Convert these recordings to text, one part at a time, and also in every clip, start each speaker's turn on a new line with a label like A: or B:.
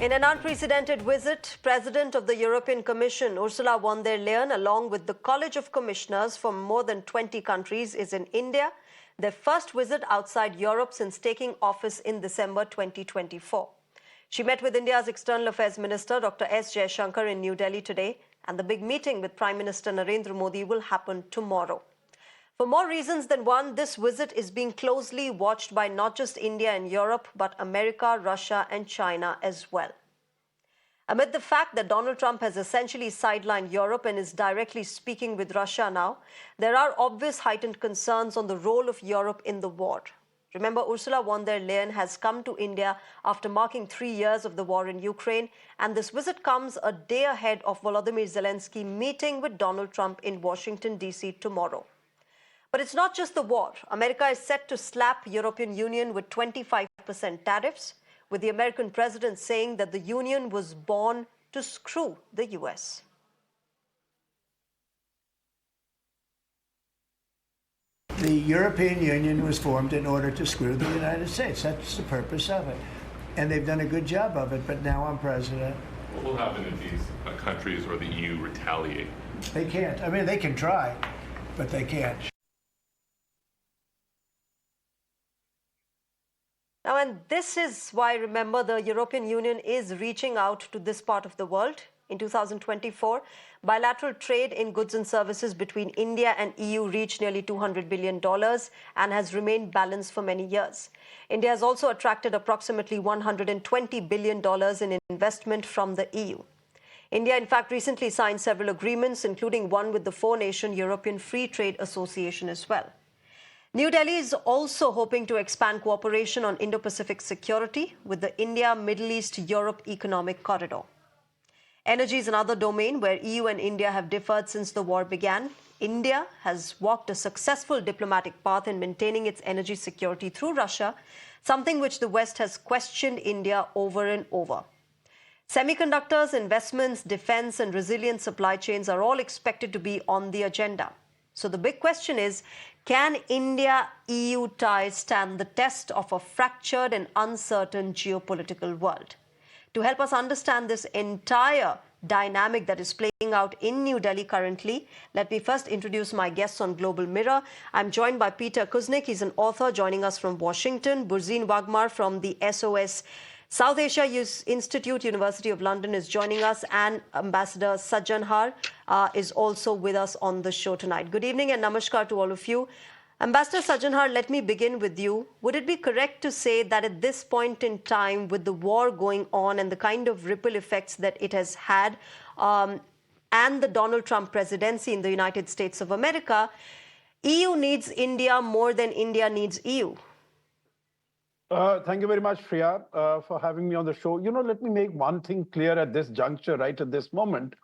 A: In an unprecedented visit, President of the European Commission, Ursula von der Leyen, along with the College of Commissioners from more than 20 countries, is in India, their first visit outside Europe since taking office in December 2024. She met with India's External Affairs Minister, Dr. S. Jaishankar, in New Delhi today, and the big meeting with Prime Minister Narendra Modi will happen tomorrow. For more reasons than one, this visit is being closely watched by not just India and Europe, but America, Russia, and China as well. Amid the fact that Donald Trump has essentially sidelined Europe and is directly speaking with Russia now, there are obvious heightened concerns on the role of Europe in the war. Remember, Ursula von der Leyen has come to India after marking 3 years of the war in Ukraine, and this visit comes a day ahead of Volodymyr Zelensky meeting with Donald Trump in Washington, D.C. tomorrow. But it's not just the war. America is set to slap European Union with 25% tariffs, with the American president saying that the Union was born to screw the US.
B: The European Union was formed in order to screw the United States. That's the purpose of it. And they've done a good job of it, but now I'm president.
C: What will happen if these countries or the EU retaliate?
B: They can't. I mean, they can try, but they can't.
A: Now, and this is why, remember, the European Union is reaching out to this part of the world. In 2024, bilateral trade in goods and services between India and EU reached nearly $200 billion and has remained balanced for many years. India has also attracted approximately $120 billion in investment from the EU. India, in fact, recently signed several agreements, including one with the four-nation European Free Trade Association as well. New Delhi is also hoping to expand cooperation on Indo-Pacific security with the India-Middle East-Europe Economic Corridor. Energy is another domain where EU and India have differed since the war began. India has walked a successful diplomatic path in maintaining its energy security through Russia, something which the West has questioned India over and over. Semiconductors, investments, defense, and resilient supply chains are all expected to be on the agenda. So the big question is, can India-EU ties stand the test of a fractured and uncertain geopolitical world? To help us understand this entire dynamic that is playing out in New Delhi currently, let me first introduce my guests on Global Mirror. I'm joined by Peter Kuznick. He's an author joining us from Washington. Burzine Waghmar from the SOS South Asia Institute, University of London, is joining us, and Ambassador Sajjanhar is also with us on the show tonight. Good evening and namaskar to all of you. Ambassador Sajjanhar, let me begin with you. Would it be correct to say that at this point in time, with the war going on and the kind of ripple effects that it has had, and the Donald Trump presidency in the United States of America, EU needs India more than India needs EU?
D: Thank you very much, Shreya, for having me on the show. Let me make one thing clear at this juncture, right at this moment.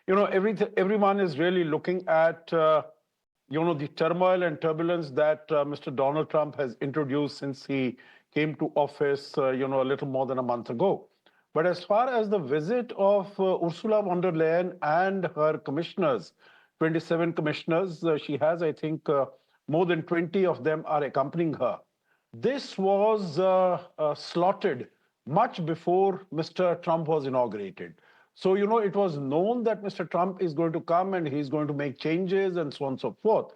D: Everyone is really looking at, the turmoil and turbulence that Mr. Donald Trump has introduced since he came to office, a little more than a month ago. But as far as the visit of Ursula von der Leyen and her commissioners, 27 commissioners, she has, I think, more than 20 of them are accompanying her. This was slotted much before Mr. Trump was inaugurated. So, it was known that Mr. Trump is going to come and he's going to make changes and so on and so forth.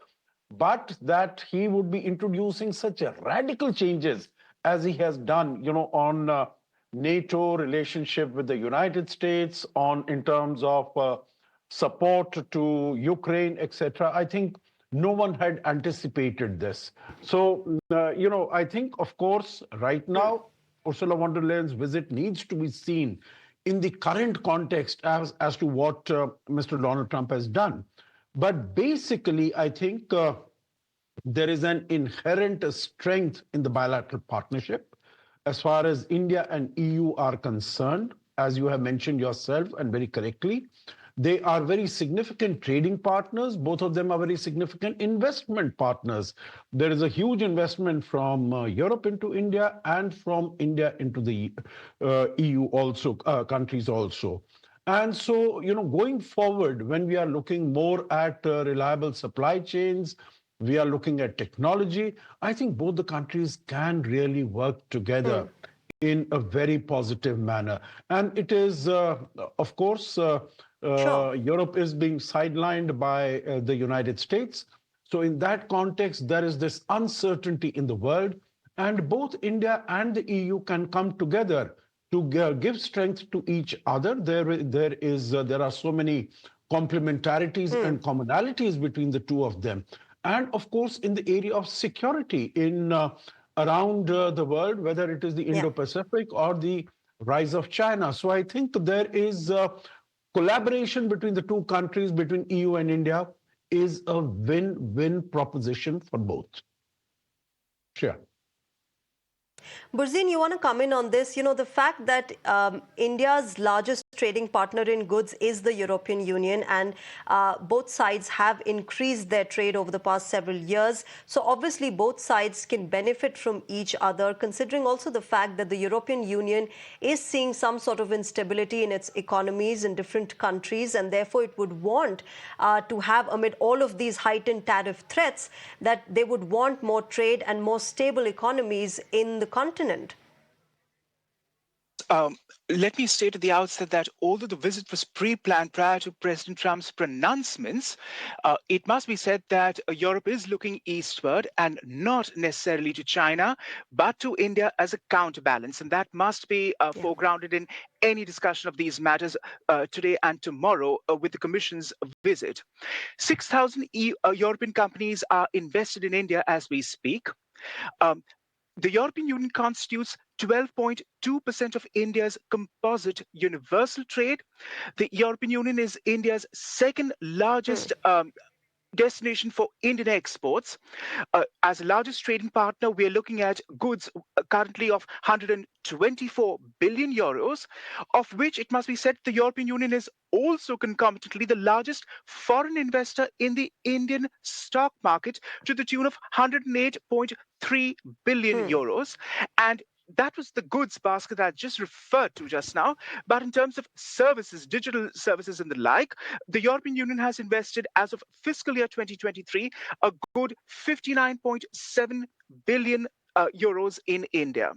D: But that he would be introducing such radical changes as he has done, on NATO relationship with the United States, in terms of support to Ukraine, etc. I think no one had anticipated this. So, I think, of course, right now, Ursula von der Leyen's visit needs to be seen in the current context as to what Mr. Donald Trump has done. But basically, I think there is an inherent strength in the bilateral partnership as far as India and EU are concerned, as you have mentioned yourself and very correctly. They are very significant trading partners. Both of them are very significant investment partners. There is a huge investment from Europe into India and from India into the EU also, countries also. And so, going forward, when we are looking more at reliable supply chains, we are looking at technology, I think both the countries can really work together in a very positive manner. And it is, of course,
A: Sure.
D: Europe is being sidelined by the United States. So, in that context, there is this uncertainty in the world, and both India and the EU can come together to give strength to each other. There are so many complementarities and commonalities between the two of them. And of course, in the area of security in around the world, whether it is the
A: Yeah.
D: Indo-Pacific or the rise of China. So I think there is collaboration between the two countries, between EU and India, is a win-win proposition for both. Sure.
A: Burzine, you want to come in on this? You know, the fact that India's largest trading partner in goods is the European Union, and both sides have increased their trade over the past several years. So obviously, both sides can benefit from each other, considering also the fact that the European Union is seeing some sort of instability in its economies in different countries, and therefore it would want to have, amid all of these heightened tariff threats, that they would want more trade and more stable economies in the continent.
E: Let me state at the outset that although the visit was pre-planned prior to President Trump's pronouncements, it must be said that Europe is looking eastward and not necessarily to China, but to India as a counterbalance. And that must be foregrounded in any discussion of these matters today and tomorrow with the Commission's visit. 6,000 European companies are invested in India as we speak. The European Union constitutes 12.2% of India's composite universal trade. The European Union is India's second largest destination for Indian exports. As the largest trading partner, we are looking at goods currently of 124 billion euros, of which it must be said the European Union is also concomitantly the largest foreign investor in the Indian stock market to the tune of 108.3 billion euros. And that was the goods basket I just referred to just now. But in terms of services, digital services and the like, the European Union has invested, as of fiscal year 2023, a good 59.7 billion euros in India.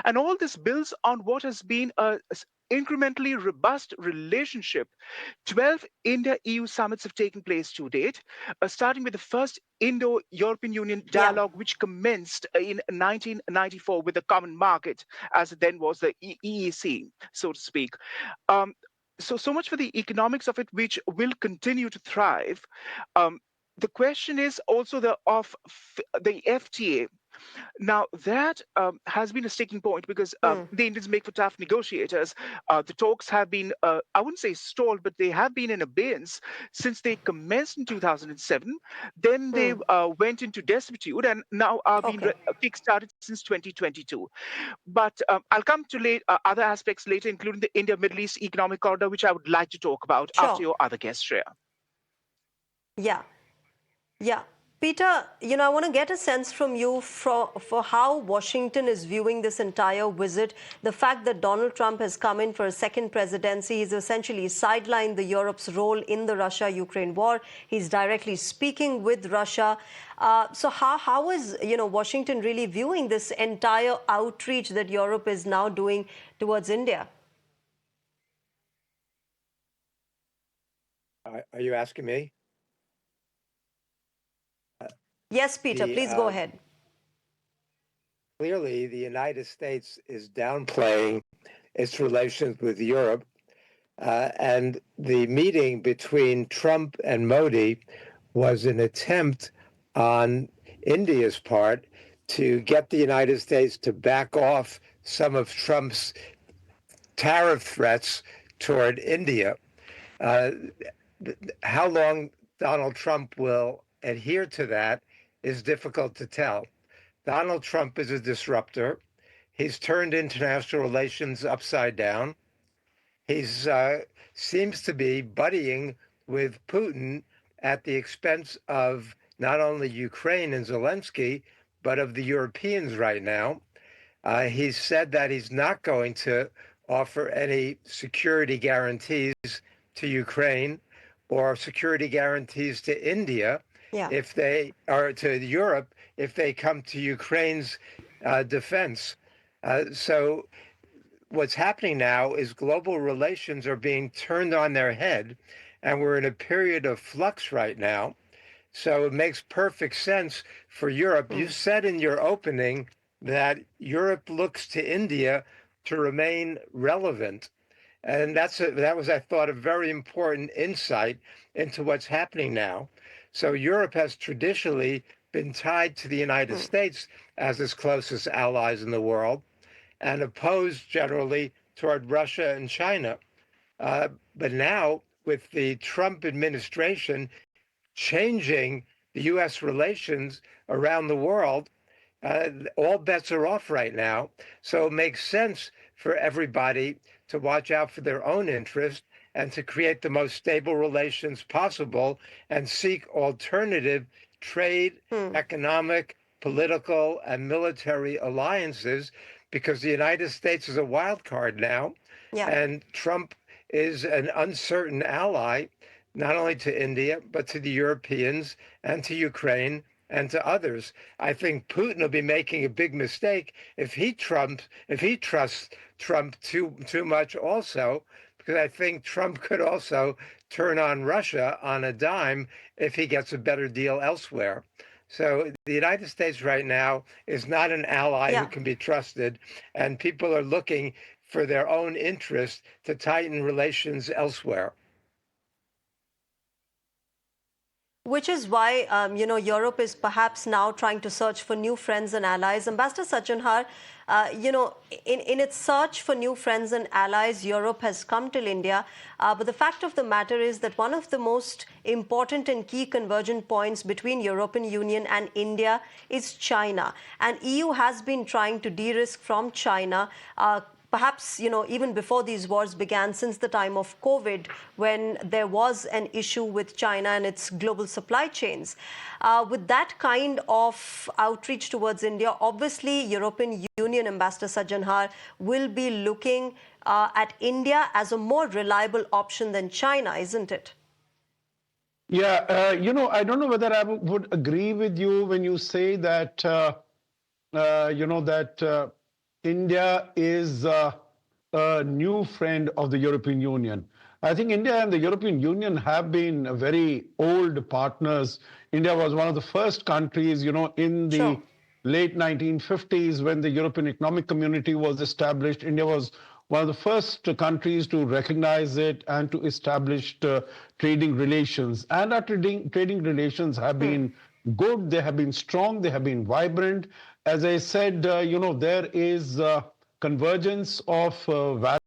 E: And all this builds on what has been a incrementally robust relationship. 12 India-EU summits have taken place to date, starting with the first Indo-European Union dialogue, which commenced in 1994 with the common market, as it then was the EEC, so to speak. So much for the economics of it, which will continue to thrive. The question is also the FTA. Now, that has been a sticking point because the Indians make for tough negotiators. The talks have been, I wouldn't say stalled, but they have been in abeyance since they commenced in 2007. Then they went into desuetude and now are being kickstarted since 2022. But I'll come to other aspects later, including the India-Middle East Economic Corridor, which I would like to talk about after your other guest, Shreya.
A: Yeah. Peter, you know, I want to get a sense from you for how Washington is viewing this entire visit. The fact that Donald Trump has come in for a second presidency, he's essentially sidelined Europe's role in the Russia-Ukraine war. He's directly speaking with Russia. So how is, you know, Washington really viewing this entire outreach that Europe is now doing towards India?
B: Are you asking me?
A: Yes, Peter, please go ahead.
B: Clearly, the United States is downplaying its relations with Europe. And the meeting between Trump and Modi was an attempt on India's part to get the United States to back off some of Trump's tariff threats toward India. How long Donald Trump will adhere to that is difficult to tell. Donald Trump is a disruptor. He's turned international relations upside down. He seems to be buddying with Putin at the expense of not only Ukraine and Zelensky, but of the Europeans right now. He's said that he's not going to offer any security guarantees to Ukraine or security guarantees to India if they are to Europe, if they come to Ukraine's defense. So what's happening now is global relations are being turned on their head, and we're in a period of flux right now. So it makes perfect sense for Europe. You said in your opening that Europe looks to India to remain relevant. And that was, I thought, a very important insight into what's happening now. So Europe has traditionally been tied to the United States as its closest allies in the world and opposed generally toward Russia and China. But now, with the Trump administration changing the U.S. relations around the world, all bets are off right now. So it makes sense for everybody to watch out for their own interest and to create the most stable relations possible and seek alternative trade, economic, political, and military alliances, because the United States is a wild card now.
A: Yeah.
B: And Trump is an uncertain ally, not only to India, but to the Europeans and to Ukraine and to others. I think Putin will be making a big mistake if he trusts Trump too much also, because I think Trump could also turn on Russia on a dime if he gets a better deal elsewhere. So the United States right now is not an ally who can be trusted, and people are looking for their own interest to tighten relations elsewhere.
A: Which is why, Europe is perhaps now trying to search for new friends and allies. Ambassador Sajjanhar, in its search for new friends and allies, Europe has come to India. But the fact of the matter is that one of the most important and key convergent points between European Union and India is China. And EU has been trying to de-risk from China, perhaps, even before these wars began, since the time of COVID, when there was an issue with China and its global supply chains. With that kind of outreach towards India, obviously, European Union Ambassador Sajjanhar will be looking at India as a more reliable option than China, isn't it?
D: Yeah, I don't know whether I would agree with you when you say that, India is a new friend of the European Union. I think India and the European Union have been very old partners. India was one of the first countries, in the late 1950s when the European Economic Community was established. India was one of the first countries to recognize it and to establish trading relations. And our trading relations have been good, they have been strong, they have been vibrant. As I said, there is convergence of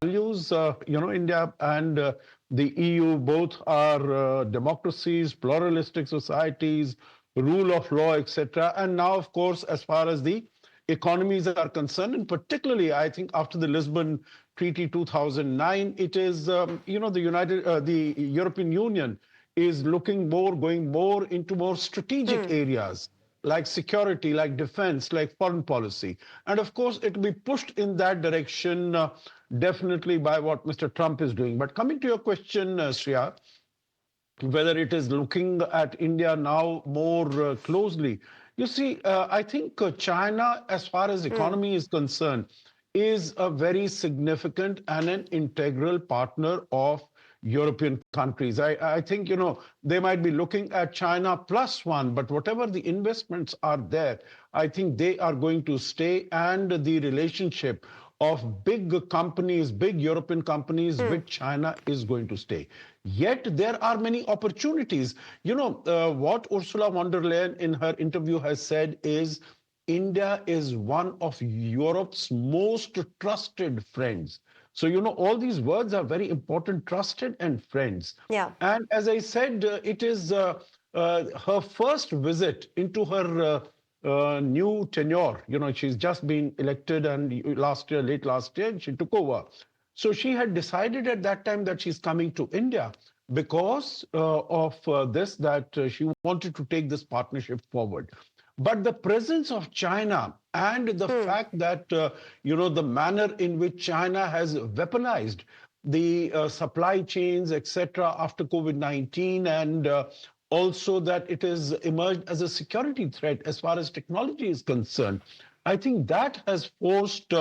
D: values. India and the EU both are democracies, pluralistic societies, rule of law, etc. And now, of course, as far as the economies are concerned, and particularly, I think, after the Lisbon Treaty 2009, it is, the European Union is going more into more strategic areas like security, like defense, like foreign policy. And of course, it will be pushed in that direction definitely by what Mr. Trump is doing. But coming to your question, Shreya, whether it is looking at India now more closely. You see, I think China, as far as economy is concerned, is a very significant and an integral partner of European countries. I think, they might be looking at China plus one, but whatever the investments are there, I think they are going to stay, and the relationship of big companies, big European companies with China is going to stay. Yet there are many opportunities. What Ursula von der Leyen in her interview has said is India is one of Europe's most trusted friends. So, all these words are very important, trusted and friends.
A: Yeah.
D: And as I said, it is her first visit into her new tenure. She's just been elected, and late last year, she took over. So she had decided at that time that she's coming to India because of this, that she wanted to take this partnership forward. But the presence of China and the fact that, the manner in which China has weaponized the supply chains, etc., after COVID-19, and also that it has emerged as a security threat as far as technology is concerned. I think that has forced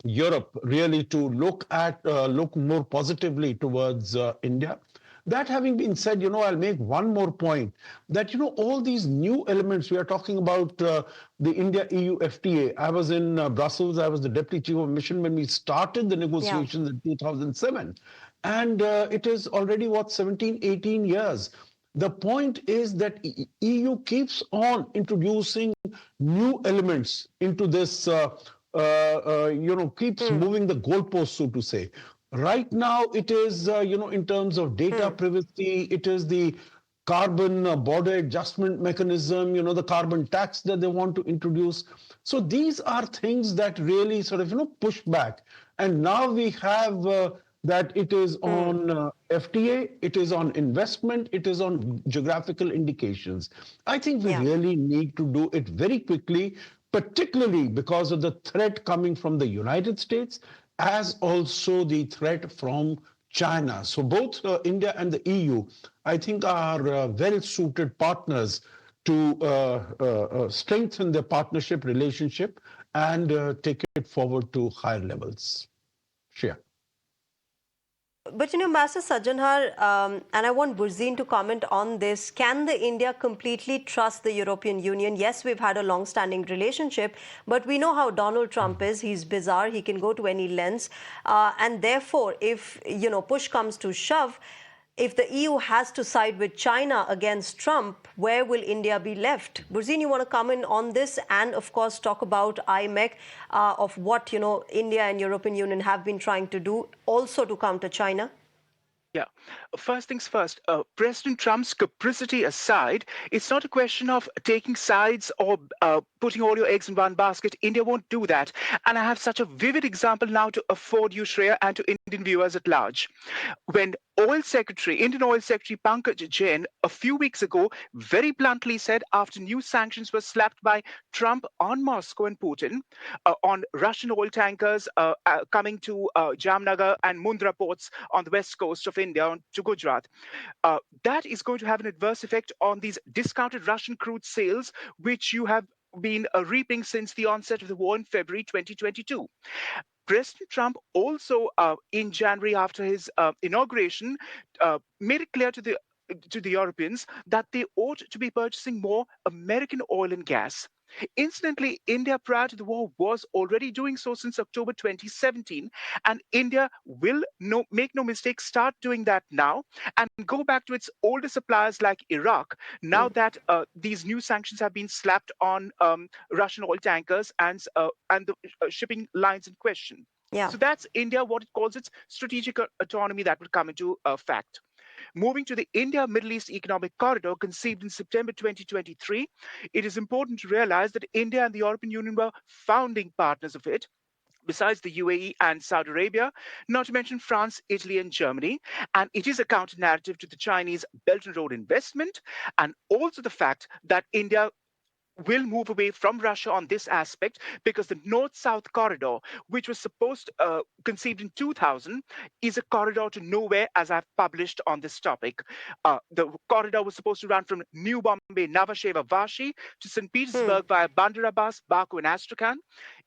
D: Europe really to look more positively towards India. That having been said, I'll make one more point that all these new elements we are talking about the India-EU FTA. I was in Brussels. I was the deputy chief of mission when we started the
A: Yeah.
D: negotiations in 2007, and it is already 17, 18 years. The point is that EU keeps on introducing new elements into this. Keeps moving the goalposts, so to say. Right now, it is, in terms of data privacy, it is the carbon border adjustment mechanism, the carbon tax that they want to introduce. So these are things that really sort of, push back. And now we have that it is on FTA, it is on investment, it is on geographical indications. I think we
A: Yeah.
D: really need to do it very quickly, particularly because of the threat coming from the United States, as also the threat from China. So both India and the EU, I think, are well-suited partners to strengthen their partnership relationship and take it forward to higher levels. Shreya.
A: But Master Sajjanhar, and I want Burzine to comment on this. Can the India completely trust the European Union? Yes, we've had a long-standing relationship, but we know how Donald Trump is. He's bizarre. He can go to any lengths, and therefore, if push comes to shove, if the EU has to side with China against Trump, where will India be left? Burzine, you want to comment on this and, of course, talk about IMEC, of what, India and European Union have been trying to do also to counter China?
E: Yeah. First things first, President Trump's capricity aside, it's not a question of taking sides or putting all your eggs in one basket. India won't do that. And I have such a vivid example now to afford you, Shreya, and to Indian viewers at large. When Indian Oil Secretary Pankaj Jain, a few weeks ago, very bluntly said after new sanctions were slapped by Trump on Moscow and Putin on Russian oil tankers coming to Jamnagar and Mundra ports on the west coast of India to Gujarat, that is going to have an adverse effect on these discounted Russian crude sales, which you have been reaping since the onset of the war in February 2022. President Trump also, in January after his inauguration, made it clear to the Europeans that they ought to be purchasing more American oil and gas. Incidentally, India prior to the war was already doing so since October 2017, and India will, make no mistake, start doing that now and go back to its older suppliers like Iraq, now that these new sanctions have been slapped on Russian oil tankers and the shipping lines in question.
A: Yeah.
E: So that's India, what it calls its strategic autonomy that will come into fact. Moving to the India-Middle East Economic Corridor conceived in September 2023, it is important to realize that India and the European Union were founding partners of it, besides the UAE and Saudi Arabia, not to mention France, Italy, and Germany. And it is a counter narrative to the Chinese Belt and Road investment, and also the fact that India will move away from Russia on this aspect because the North-South corridor, which was conceived in 2000, is a corridor to nowhere, as I've published on this topic. The corridor was supposed to run from New Bombay, Nhava Vashi to St. Petersburg via Bandar Abbas, Baku, and Astrakhan.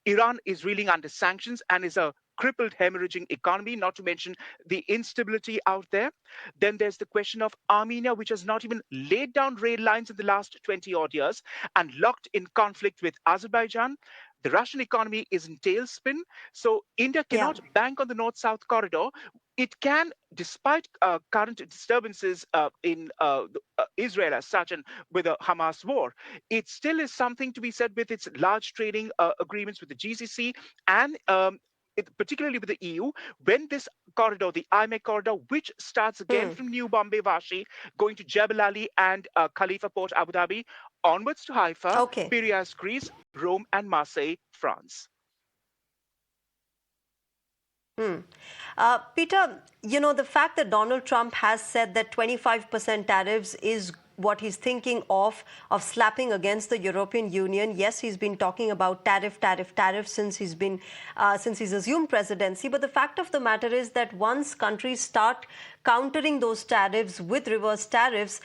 E: Iran is reeling under sanctions and is a crippled, hemorrhaging economy, not to mention the instability out there. Then there's the question of Armenia, which has not even laid down rail lines in the last 20 odd years and locked in conflict with Azerbaijan. The Russian economy is in tailspin. So India cannot bank on the North-South corridor. It can, despite current disturbances in Israel as such and with the Hamas war, it still is something to be said with its large trading agreements with the GCC and particularly with the EU, when this corridor, the IMEC corridor, which starts again from New Bombay Vashi, going to Jebel Ali and Khalifa Port Abu Dhabi, onwards to Haifa,
A: Okay.
E: Piraeus, Greece, Rome, and Marseille, France.
A: Peter, the fact that Donald Trump has said that 25% tariffs is what he's thinking of slapping against the European Union. Yes, he's been talking about tariff since he's assumed presidency. But the fact of the matter is that once countries start countering those tariffs with reverse tariffs,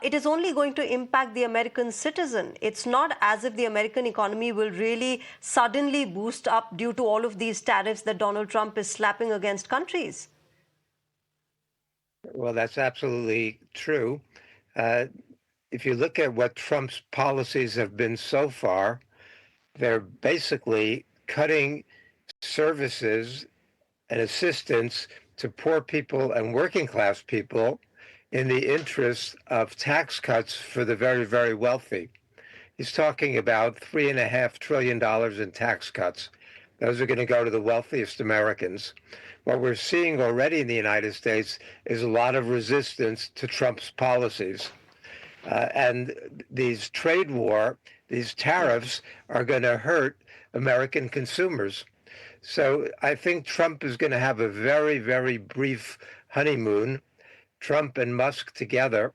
A: it is only going to impact the American citizen. It's not as if the American economy will really suddenly boost up due to all of these tariffs that Donald Trump is slapping against countries.
B: Well, that's absolutely true. If you look at what Trump's policies have been so far, they're basically cutting services and assistance to poor people and working class people in the interest of tax cuts for the very, very wealthy. He's talking about $3.5 trillion in tax cuts. Those are going to go to the wealthiest Americans. What we're seeing already in the United States is a lot of resistance to Trump's policies. And these trade war, these tariffs are going to hurt American consumers. So I think Trump is going to have a very, very brief honeymoon, Trump and Musk together,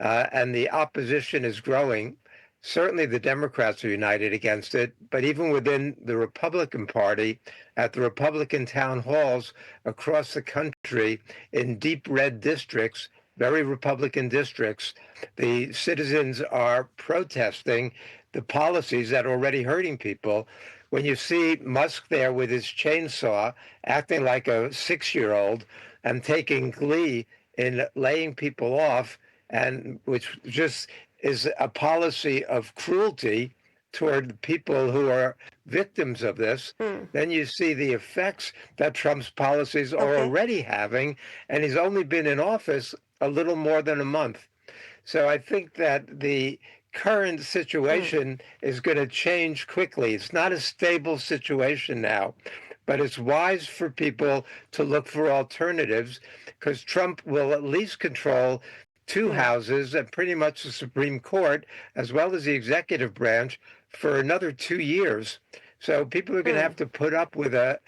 B: and the opposition is growing. Certainly the Democrats are united against it, but even within the Republican Party, at the Republican town halls across the country in deep red districts, very Republican districts, the citizens are protesting the policies that are already hurting people. When you see Musk there with his chainsaw acting like a 6-year-old and taking glee in laying people off, and which just is a policy of cruelty toward people who are victims of this, then you see the effects that Trump's policies are already having, and he's only been in office a little more than a month. So I think that the current situation is going to change quickly. It's not a stable situation now, but it's wise for people to look for alternatives, because Trump will at least control two houses and pretty much the Supreme Court, as well as the executive branch, for another 2 years. So people are going to have to put up with a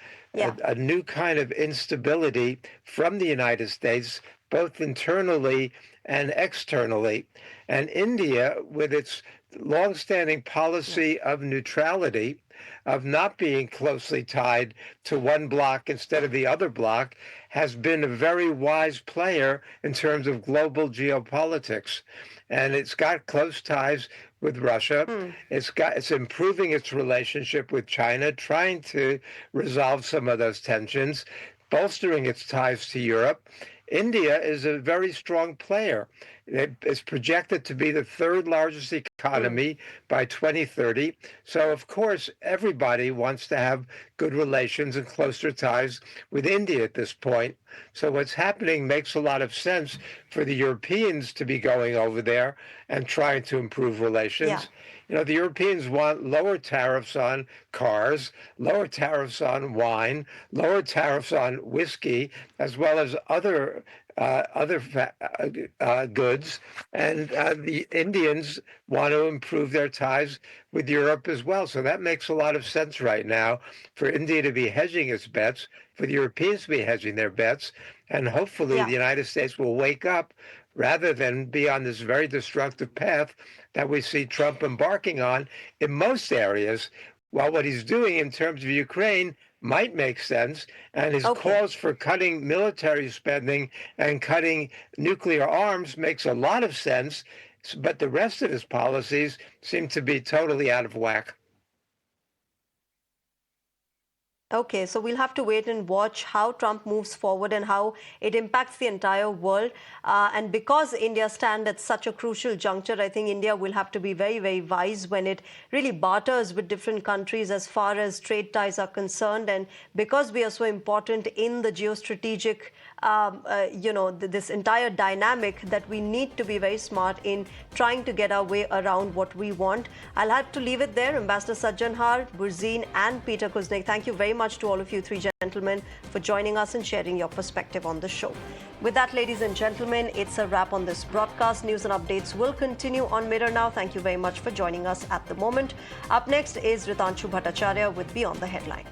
B: new kind of instability from the United States, both internally and externally. And India, with its longstanding policy of neutrality, of not being closely tied to one bloc instead of the other bloc, has been a very wise player in terms of global geopolitics. And it's got close ties with Russia. It's improving its relationship with China, trying to resolve some of those tensions, bolstering its ties to Europe. India is a very strong player. It's projected to be the third largest economy by 2030. So, of course, everybody wants to have good relations and closer ties with India at this point. So what's happening makes a lot of sense for the Europeans to be going over there and trying to improve relations. You know, the Europeans want lower tariffs on cars, lower tariffs on wine, lower tariffs on whiskey, as well as other goods. And the Indians want to improve their ties with Europe as well. So that makes a lot of sense right now for India to be hedging its bets, for the Europeans to be hedging their bets. And hopefully the United States will wake up rather than be on this very destructive path that we see Trump embarking on in most areas. While what he's doing in terms of Ukraine might make sense, and his calls for cutting military spending and cutting nuclear arms makes a lot of sense, but the rest of his policies seem to be totally out of whack.
A: Okay, so we'll have to wait and watch how Trump moves forward and how it impacts the entire world. And because India stands at such a crucial juncture, I think India will have to be very, very wise when it really barters with different countries as far as trade ties are concerned. And because we are so important in the geostrategic, this entire dynamic, that we need to be very smart in trying to get our way around what we want. I'll have to leave it there. Ambassador Sajjanhar, Burzine and Peter Kuznick, thank you very much to all of you three gentlemen for joining us and sharing your perspective on the show. With that, ladies and gentlemen, it's a wrap on this broadcast. News and updates will continue on Mirror Now. Thank you very much for joining us at the moment. Up next is Ritanshu Bhattacharya with Beyond the Headline.